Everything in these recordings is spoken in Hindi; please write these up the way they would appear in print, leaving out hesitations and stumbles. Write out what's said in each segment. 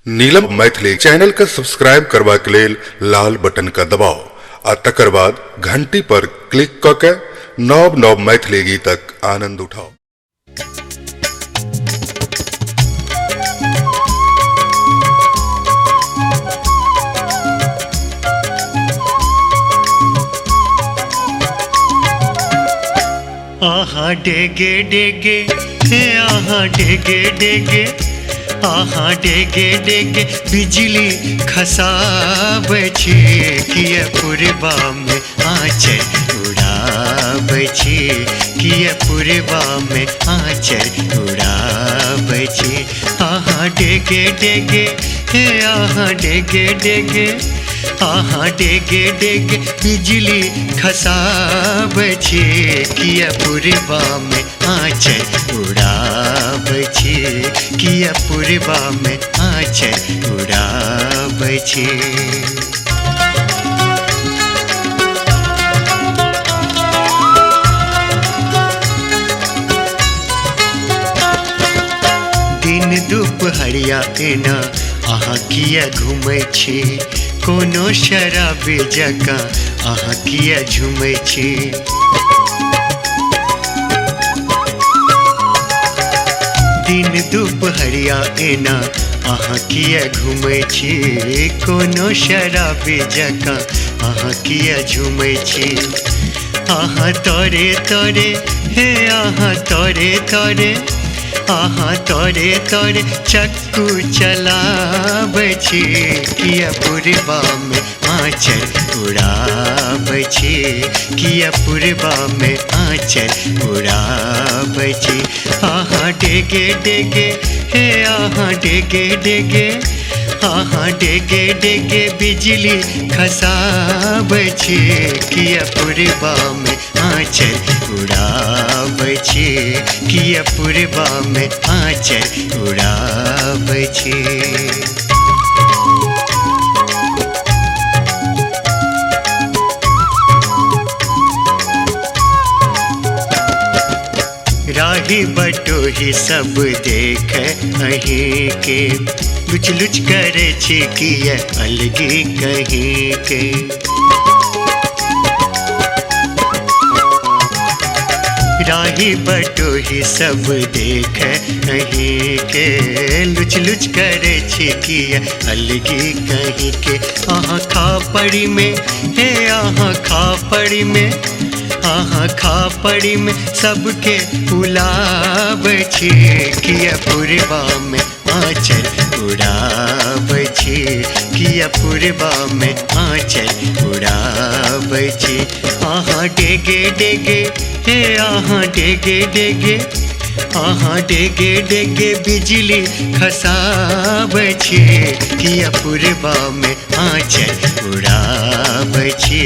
नीलम मैथिली चैनल का सब्सक्राइब करबा के लेल लाल बटन का दबाव आ तकर बाद घंटी पर क्लिक क के नव नव मैथिली गीतक आनंद उठाओ। आहा डेगे डेगे हे आहा डेगे डेगे आहा डेगे डेगे बिजली खसाबै छै किया पूर्वा में आँचर उड़ाबै छै किया पूर्वा में आँचर उड़ाबै छै। आहा डेगे डेगे हे आहा डेगे डेगे आहा डेगे डेगे बिजली खसाबै छै किया पूर्वा में आँचर उड़ाबै छै किया पूर्वा में आँचर उड़ाबै छै। दिन दुपहरिया एना अहाँ किया घूमै छी कोनो शराबी जकाँ अहाँ किया झूमै छी। दिन दुपहरिया एना अहाँ किया घूमै छी कोनो शराबी जकाँ अहाँ किया झूमै छी। अहाँ तोरे तोरे हे आहाँ तोरे तोरे आहा तोरे तोरे चक्कू चलाबै छी किया पूर्वा में आँचर उड़ाबै छी किया पूर्वा में आँचर उड़ाबै छी। आहा डेगे डेगे हे आहा डेगे डेगे आहा डेगे डेगे बिजली खसाबै छी किया पूर्वा में आँचर उड़ाबै छी किया पूर्वा में आँचर उड़ाबै छी। राही बटोही सब देख अहीं के लुच लुच करे छी किया अलगी कहीं के। राही बटोही सब देख अहीं के लुच लुच करे छी किया अलगी कहीं के। आहाँ खापड़ी में हे आहाँ खापड़ी में आहा खापड़ी में सबके उलाबै छी किया पूर्वा में आँचर उड़ाबै छी किया पूर्वा में आँचर उड़ाबै छी। आहा डेगे डेगे हे आहा डेगे डेगे आहा डेगे डेगे बिजली खसाबै छी किया पूर्वा में आँचर उड़ाबै छी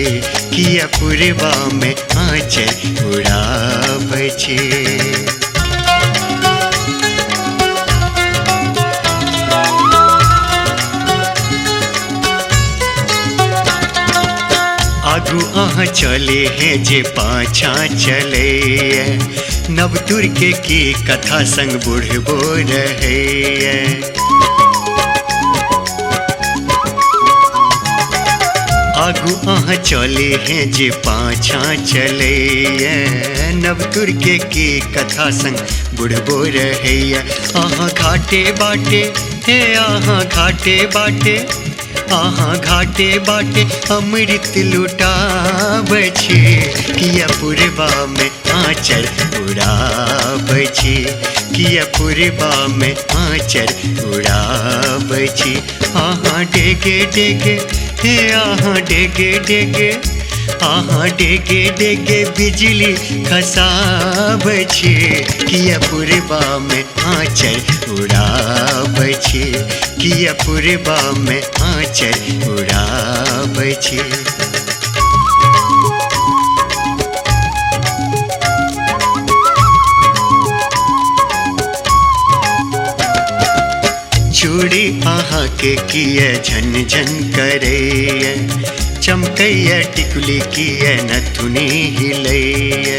किया पूर्वा में आँचर उड़ाबै छी। आगू अहाँ चले हैं जे पाछा चले नवतुर के की कथा संग बुढ़बो रहे। आगू अहाँ चले हैं जे पाछा चले नवतुर के की कथा संग बुढ़बो रहे। आहाँ घाटे बाटे हे आहाँ घाटे बाटे आहा घाटे बाटे अमृत लुटाबै छी किया पूर्वा में आँचर उड़ाबै छी किया पूर्वा में आँचर उड़ाबै छी। आहा डेगे डेगे हे आहा डेगे डेगे आहा डेगे डेगे बिजली खसाबै छी किया पूर्वा में आँचर उड़ाबै छी किया पूर्वा में आँचर उड़ाबै छी। चूड़ी आहा के किया झन झन करे चमकैया टिकुली किया नथुनी हिलैया।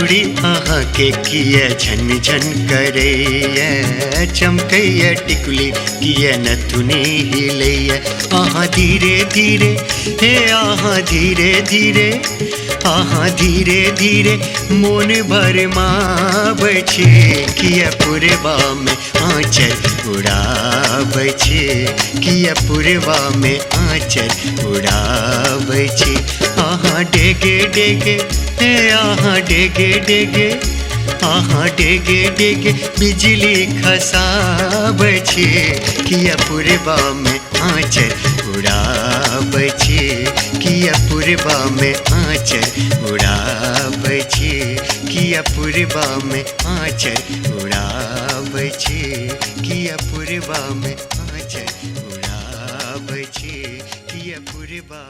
चूड़ी अहाँ के किए झन झन करैया, चमकैया टिकुली किए नथुनी हिलैया। अहाँ धीरे धीरे हे अहाँ धीरे धीरे, अहाँ धीरे धीरे मोन भरमाबै छी, किया पूर्वा में आँचल उड़ाबै छी, किया पूर्वा में आँचल उड़ाबै छी। अहाँ डेगे डेगे हे अहाँ डेगे डेगे, अहाँ डेगे डेगे बिजली खसाबै छी, किया पूर्वा में आँचल उड़ाबै छी, किया पूर्वा में आँचल उड़ाबै छी, किया पूर्वा में आँचल उड़ाबै छी, किया पूर्वा में आँचल उड़ाबै छी, किया पूर्वा